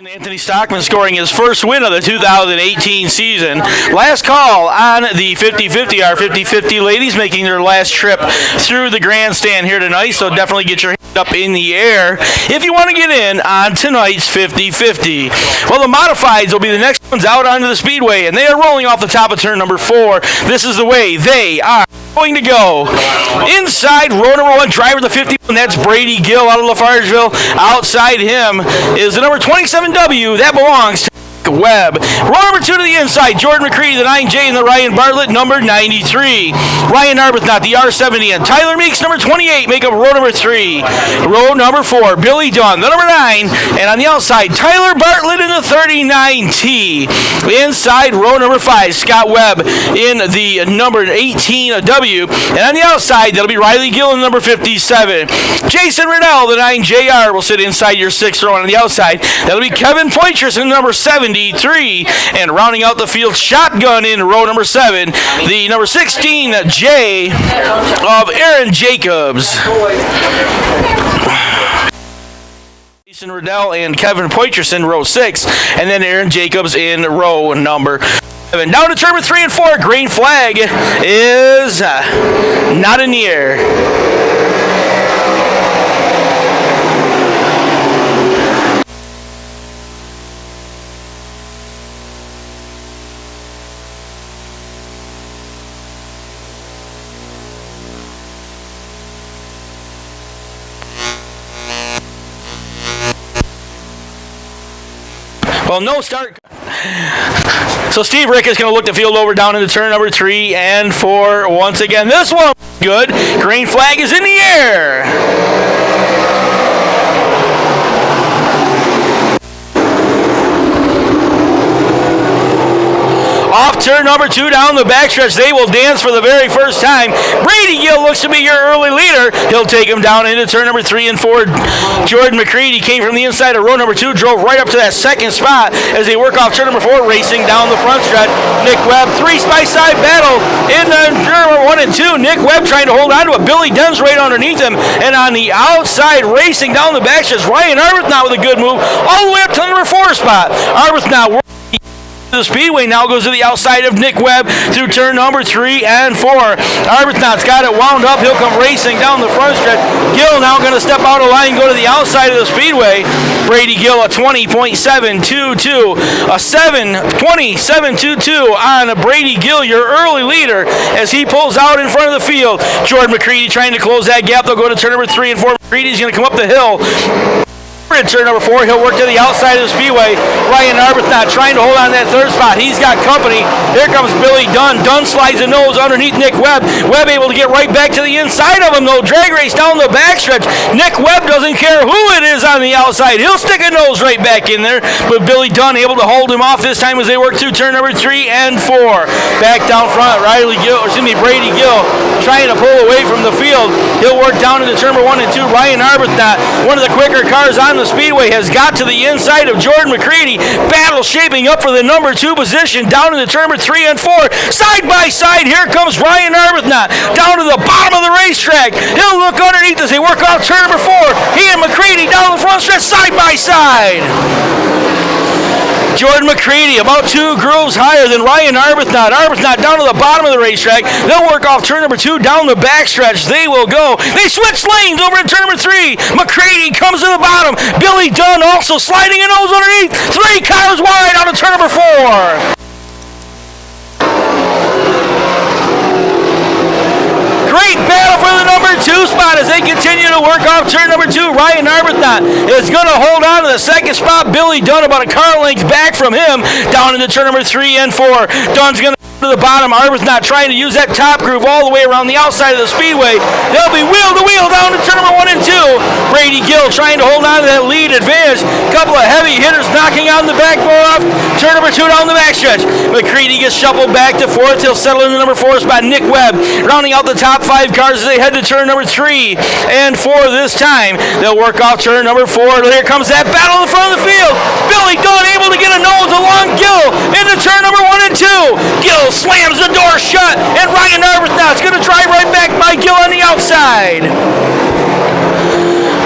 Anthony Stockman scoring his first win of the 2018 season. Last call on the 50-50. Our 50-50 ladies making their last trip through the grandstand here tonight, so definitely get your hand up in the air if you want to get in on tonight's 50-50. Well, the modifieds will be the next ones out onto the Speedway, and they are rolling off the top of turn number 4. This is the way they are going to go. Inside row number 1, driver the 51, that's Brady Gill out of Lafargeville. Outside him is the number 27W, that belongs to Webb. Row number 2 to the inside, Jordan McCready, the 9J, and the Ryan Bartlett, number 93. Ryan Arbuthnot, the R70, and Tyler Meeks, number 28, make up row number 3. Row number 4, Billy Dunn, the number 9, and on the outside, Tyler Bartlett in the 39T. Inside row number 5, Scott Webb in the number 18W, and on the outside, that'll be Riley Gill in the number 57. Jason Riddell, the 9JR, will sit inside your 6th row, and on the outside, that'll be Kevin Poitras in the number 73, and rounding out the field, shotgun in row number 7, the number 16 J of Aaron Jacobs. Jason Riddell and Kevin Poitras in row 6, and then Aaron Jacobs in row number 7. Down to turn number 3 and 4, green flag is not in the air. Well, no start. So Steve Rick is going to look the field over down into turn number 3 and 4 once again. This one good. Green flag is in the air. Off turn number 2 down the backstretch, they will dance for the very first time. Brady Gill looks to be your early leader. He'll take him down into turn number 3 and 4. Jordan McCready came from the inside of row number 2, drove right up to that second spot as they work off turn number 4, racing down the front stretch. Nick Webb, 3-by-side battle in turn number 1 and 2. Nick Webb trying to hold on to it. Billy Dunn's right underneath him. And on the outside, racing down the backstretch, Ryan Arbuthnot with a good move all the way up to number 4 spot. Arbuthnot the Speedway now goes to the outside of Nick Webb through turn number 3 and 4. Arbuthnot's got it wound up. He'll come racing down the front stretch. Gill now going to step out of line, go to the outside of the Speedway. Brady Gill a 20.722, a 7.2722 on Brady Gill, your early leader, as he pulls out in front of the field. Jordan McCready trying to close that gap. They'll go to turn number 3 and 4. McCready's going to come up the hill. In turn number 4, he'll work to the outside of the Speedway. Ryan Arbuthnot trying to hold on that 3rd spot. He's got company. Here comes Billy Dunn. Dunn slides the nose underneath Nick Webb. Webb able to get right back to the inside of him, though. Drag race down the backstretch. Nick Webb doesn't care who it is on the outside. He'll stick a nose right back in there. But Billy Dunn able to hold him off this time as they work through turn number 3 and 4. Back down front, Brady Gill trying to pull away from the field. He'll work down into turn number 1 and 2. Ryan Arbuthnot, one of the quicker cars on the Speedway, has got to the inside of Jordan McCready. Battle shaping up for the number 2 position down in the turn number 3 and 4. Side by side, here comes Ryan Arbuthnot down to the bottom of the racetrack. He'll look underneath as they work off turn number 4. He and McCready down the front stretch side by side. Jordan McCready about 2 grooves higher than Ryan Arbuthnot. Arbuthnot down to the bottom of the racetrack. They'll work off turn number 2 down the backstretch. They will go. They switch lanes over at turn number 3. McCready comes to the bottom. Billy Dunn also sliding a nose underneath. 3 cars wide out of turn number 4. Great battle for the number 2 spot as they continue to work off turn number 2. Ryan Arbuthnot is going to hold on to the 2nd spot. Billy Dunn about a car length back from him down into turn number 3 and 4. Dunn's going to to the bottom. Arbuthnot trying to use that top groove all the way around the outside of the Speedway. They'll be wheel to wheel down to turn number 1 and 2. Brady Gill trying to hold on to that lead advantage. Couple of heavy hitters knocking on the backbone off turn number 2 down the backstretch. McCready gets shuffled back to 4th. He'll settle in the number 4 spot. Nick Webb rounding out the top 5 cars as they head to turn number 3 and 4 this time. They'll work off turn number 4. Here comes that battle in the front of the field. Billy Dunn able to get a nose along Gill into turn number 1 and 2. Gill slams the door shut, and Ryan Arbuthnot's going to drive right back by Gill on the outside.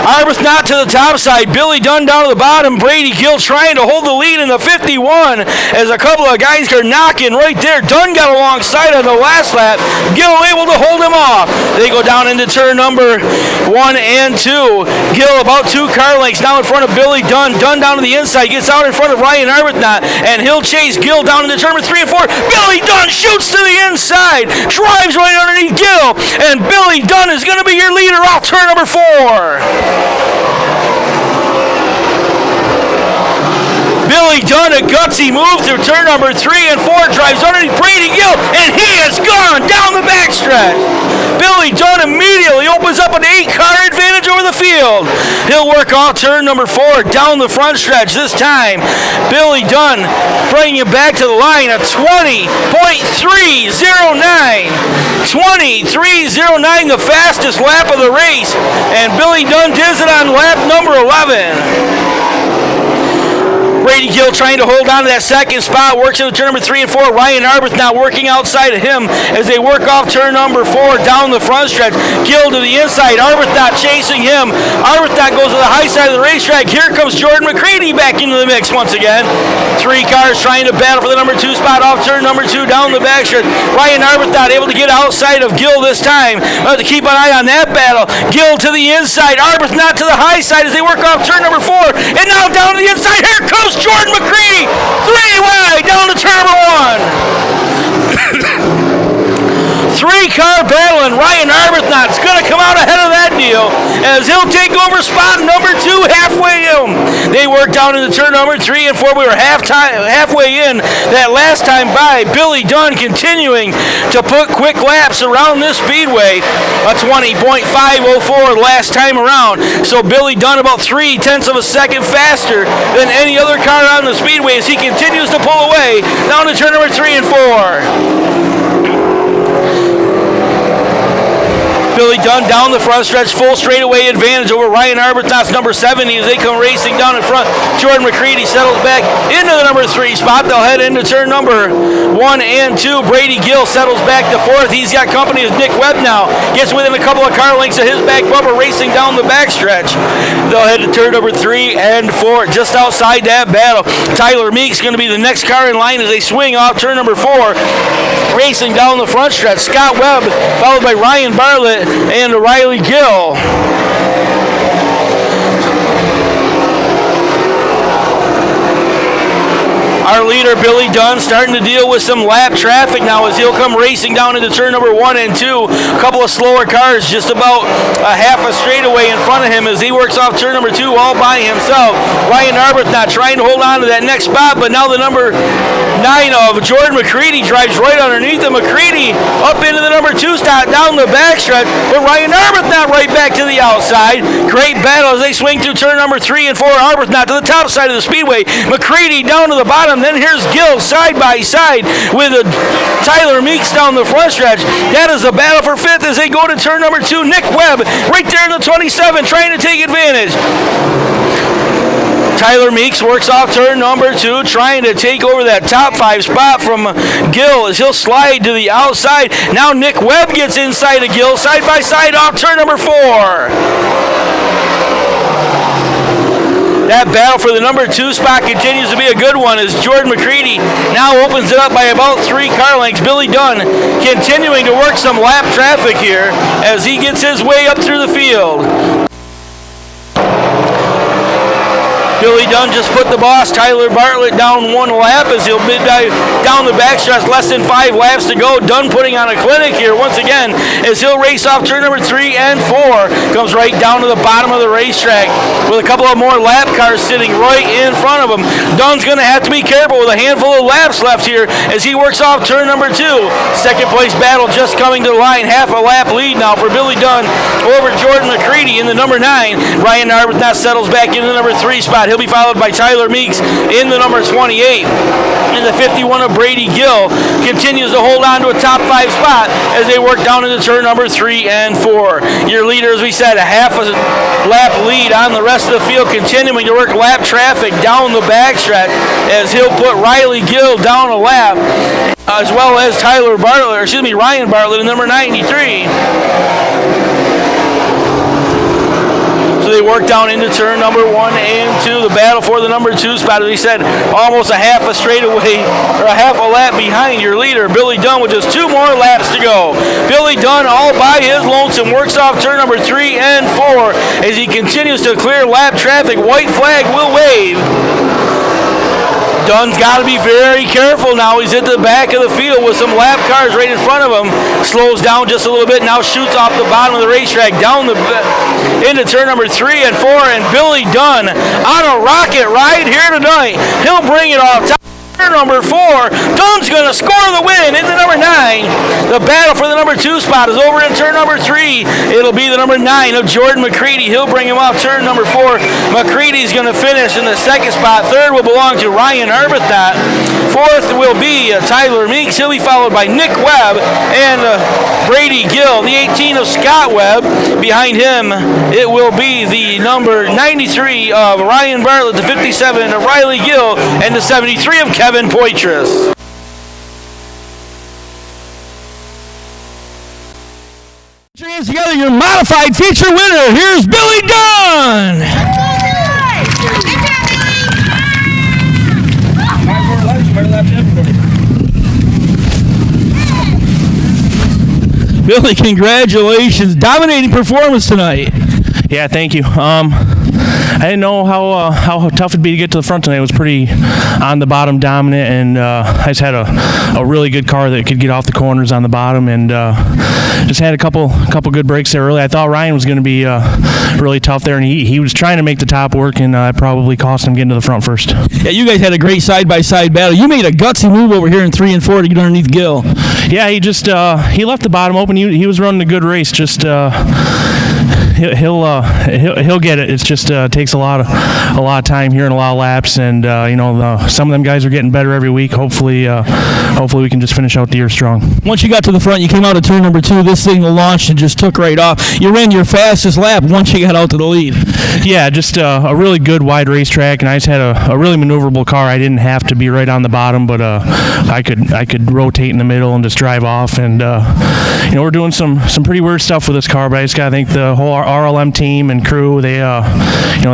Arbuthnot to the top side. Billy Dunn down to the bottom. Brady Gill trying to hold the lead in the 51 as a couple of guys are knocking right there. Dunn got alongside on the last lap. Gill able to hold him off. They go down into turn number 1 and 2. Gill about 2 car lengths now in front of Billy Dunn. Dunn down to the inside. Gets out in front of Ryan Arbuthnot, and he'll chase Gill down into turn number 3 and 4. Billy Dunn shoots to the inside. Drives right underneath Gill, and Billy Dunn is going to be your leader off turn number 4. Billy Dunn, a gutsy move through turn number 3 and 4, drives underneath Brady Gill, and he is gone down the backstretch. Billy Dunn immediately opens up an 8-car advantage over the field. He'll work off turn number 4 down the front stretch. This time, Billy Dunn bringing it back to the line at 20.309. 20.309, the fastest lap of the race, and Billy Dunn does it on lap number 11. Brady Gill trying to hold on to that second spot, works into turn number 3 and 4. Ryan Arbuthnot working outside of him as they work off turn number 4 down the front stretch. Gill to the inside, Arbuthnot chasing him. Arbuthnot goes to the high side of the racetrack. Here comes Jordan McCready back into the mix once again. 3 cars trying to battle for the number 2 spot off turn number 2 down the backstretch. Ryan Arbuthnot able to get outside of Gill this time. We'll have to keep an eye on that battle. Gill to the inside, Arbuthnot to the high side as they work off turn number 4. And now down to the inside. Here comes Jordan McCready, 3 wide down to turn number 1. 3-car battle, and Ryan Arbuthnot's going to come out ahead of that deal as he'll take over spot number 2 halfway in. They work down into turn number 3 and 4. We were halfway in that last time by. Billy Dunn continuing to put quick laps around this speedway, a 20.504 last time around. So Billy Dunn about 0.3 of a second faster than any other car on the speedway as he continues to pull away down to turn number 3 and 4. Billy Dunn down the front stretch, full straightaway advantage over Ryan Arbuthnot's number 70 as they come racing down in front. Jordan McCready settles back into the number 3 spot. They'll head into turn number 1 and 2. Brady Gill settles back to 4th. He's got company as Nick Webb now. Gets within a couple of car lengths of his back bumper racing down the backstretch. They'll head to turn number 3 and 4. Just outside that battle, Tyler Meek's going to be the next car in line as they swing off turn number 4. Racing down the front stretch, Scott Webb followed by Ryan Bartlett and Riley Gill. Our leader, Billy Dunn, starting to deal with some lap traffic now as he'll come racing down into turn number 1 and 2. A couple of slower cars just about a half a straightaway in front of him as he works off turn number 2 all by himself. Ryan Arbuthnot trying to hold on to that next spot, but now the number 9 of Jordan McCready drives right underneath him. McCready up into the number 2 spot down the backstretch, but Ryan Arbuthnot right back to the outside. Great battle as they swing through turn number 3 and 4. Arbuthnot to the top side of the speedway. McCready down to the bottom. Then here's Gill side by side with Tyler Meeks down the front stretch. That is a battle for 5th as they go to turn number 2. Nick Webb right there in the 27 trying to take advantage. Tyler Meeks works off turn number 2, trying to take over that top 5 spot from Gill as he'll slide to the outside. Now Nick Webb gets inside of Gill, side by side off turn number 4. That battle for the number 2 spot continues to be a good one as Jordan McCready now opens it up by about 3 car lengths. Billy Dunn continuing to work some lap traffic here as he gets his way up through the field. Billy Dunn just put the boss, Tyler Bartlett, down 1 lap as he'll mid-dive down the backstretch. Less than 5 laps to go. Dunn putting on a clinic here once again as he'll race off turn number 3 and 4. Comes right down to the bottom of the racetrack with a couple of more lap cars sitting right in front of him. Dunn's going to have to be careful with a handful of laps left here as he works off turn number 2. Second place battle just coming to the line. Half a lap lead now for Billy Dunn over Jordan McCready in the number 9. Ryan Arbuthnot settles back in the number 3 spot. He'll be followed by Tyler Meeks in the number 28. And the 51 of Brady Gill continues to hold on to a top 5 spot as they work down into turn number 3 and 4. Your leader, as we said, a half a lap lead on the rest of the field, continuing to work lap traffic down the backstretch as he'll put Riley Gill down a lap, as well as Ryan Bartlett in number 93. So they work down into turn number 1 and 2. The battle for the number 2 spot, as we said, almost a half a straightaway or a half a lap behind your leader, Billy Dunn, with just 2 more laps to go. Billy Dunn all by his lonesome works off turn number 3 and 4 as he continues to clear lap traffic. White flag will wave. Dunn's got to be very careful now. He's at the back of the field with some lap cars right in front of him. Slows down just a little bit, now shoots off the bottom of the racetrack down into turn number 3 and 4, and Billy Dunn on a rocket ride here tonight. He'll bring it off top. Turn number 4, Dunn's going to score the win into number 9. The battle for the number 2 spot is over in turn number 3. It'll be the number 9 of Jordan McCready. He'll bring him off turn number 4. McCready's going to finish in the 2nd spot. 3rd will belong to Ryan Arbuthnot. 4th will be Tyler Meeks. He'll be followed by Nick Webb and Brady Gill. The 18 of Scott Webb. Behind him, it will be the number 93 of Ryan Bartlett, the 57 of Riley Gill, and the 73 of Kevin Poitras. Put your hands together, your modified feature winner. Here's Billy Dunn. Billy, congratulations. Dominating performance tonight. Yeah, thank you. I didn't know how tough it'd be to get to the front tonight. It was pretty on the bottom dominant, and I just had a really good car that could get off the corners on the bottom, and just had a couple good breaks there early. I thought Ryan was going to be really tough there, and he was trying to make the top work, and I probably cost him getting to the front first. Yeah, you guys had a great side-by-side battle. You made a gutsy move over here in 3 and 4 to get underneath Gill. Yeah, he just he left the bottom open. He was running a good race. Just he'll get it. It's just takes a lot of time here and a lot of laps, and some of them guys are getting better every week. Hopefully we can just finish out the year strong. Once you got to the front, you came out of turn number 2. This thing launched and just took right off. You ran your fastest lap once you got out to the lead. Yeah, just a really good wide racetrack, and I just had a really maneuverable car. I didn't have to be right on the bottom, but I could rotate in the middle and just drive off. And we're doing some pretty weird stuff with this car, but I just gotta thank the whole RLM team and crew. They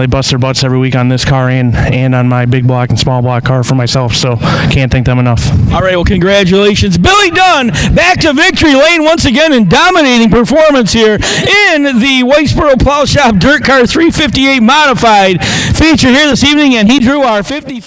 bust their butts every week on this car and on my big block and small block car for myself. So can't thank them enough. All right, well, congratulations, Billy Dunn, back to victory lane once again in dominating performance here in the Whitesboro Plow Shop Dirt Car 358 Modified feature here this evening, and he drew our 50.